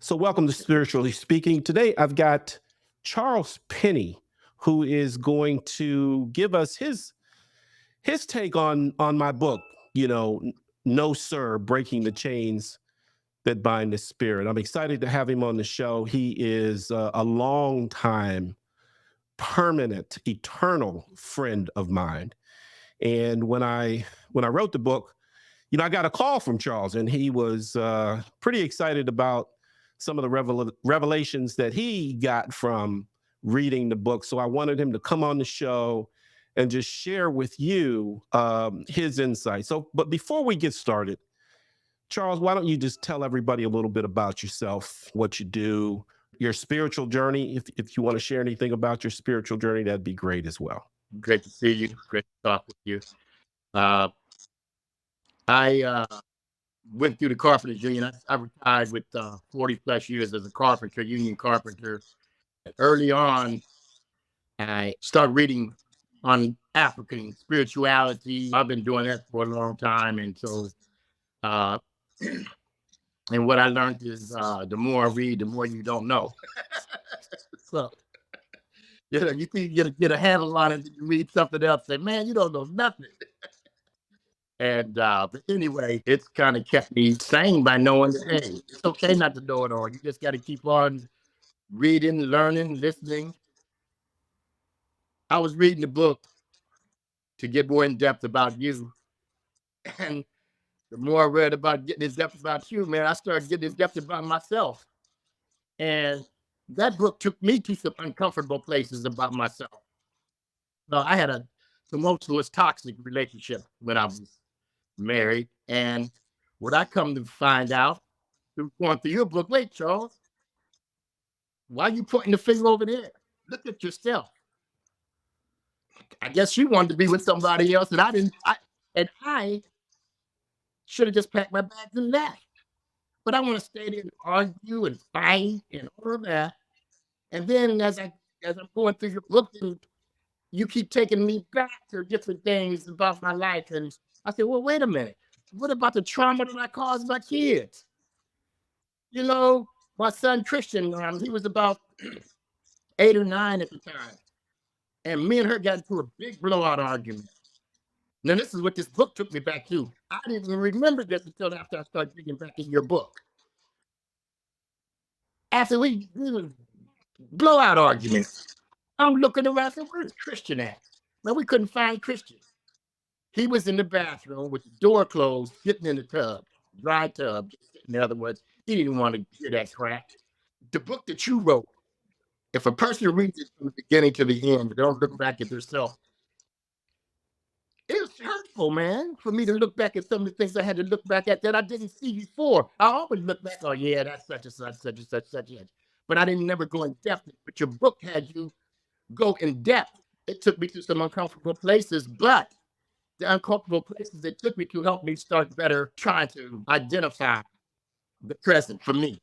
So, welcome to Spiritually Speaking. Today, I've got Charles Penny, who is going to give us his take on my book. No, sir, breaking the chains that bind the spirit. I'm excited to have him on the show. He is a long time, permanent, eternal friend of mine. And when I wrote the book, I got a call from Charles, and he was pretty excited about some of the revelations that he got from reading the book. So I wanted him to come on the show and just share with you his insight. But before we get started, Charles, why don't you just tell everybody a little bit about yourself, what you do, your spiritual journey? If you want to share anything about your spiritual journey, that'd be great as well. Great to see you. Great to talk with you. Uh, I went through the carpenters union. I retired with 40 plus years as a carpenter, union carpenter. Early on, I started reading on African spirituality. I've been doing that for a long time. And so, uh, and what I learned is the more I read, the more you don't know. So, you think you get a handle on it, you read something else, say, man, you don't know nothing. And but anyway, it's kind of kept me sane by knowing that, hey, it's okay not to know it all. You just got to keep on reading, learning, listening. I was reading the book to get more in depth about you. And the more I read about getting in depth about you, man, I started getting in depth about myself. And that book took me to some uncomfortable places about myself. So I had a tumultuous, toxic relationship when I was married. And what I come to find out through going through your book, wait, Charles, why are you pointing the finger over there? Look at yourself. I guess she wanted to be with somebody else, and I didn't. I should have just packed my bags and left. But I want to stay there and argue and fight and all of that. And then as I'm going through your book, and you keep taking me back to different things about my life, and I said, well, wait a minute. What about the trauma that I caused my kids? You know, my son Christian, he was about 8 or 9 at the time. And me and her got into a big blowout argument. Now, this is what this book took me back to. I didn't even remember this until after I started digging back in your book. After we blowout arguments, I'm looking around, saying, where's Christian at? Well, we couldn't find Christian. He was in the bathroom with the door closed, sitting in the tub, dry tub. In other words, he didn't want to hear that crap. The book that you wrote, if a person reads it from the beginning to the end, they don't look back at themselves. It was hurtful, man, for me to look back at some of the things I had to look back at that I didn't see before. I always look back, oh yeah, that's such and such, such and such, such and such. But I didn't never go in depth. But your book had you go in depth. It took me to some uncomfortable places, but the uncomfortable places it took me to help me start better trying to identify the present for me.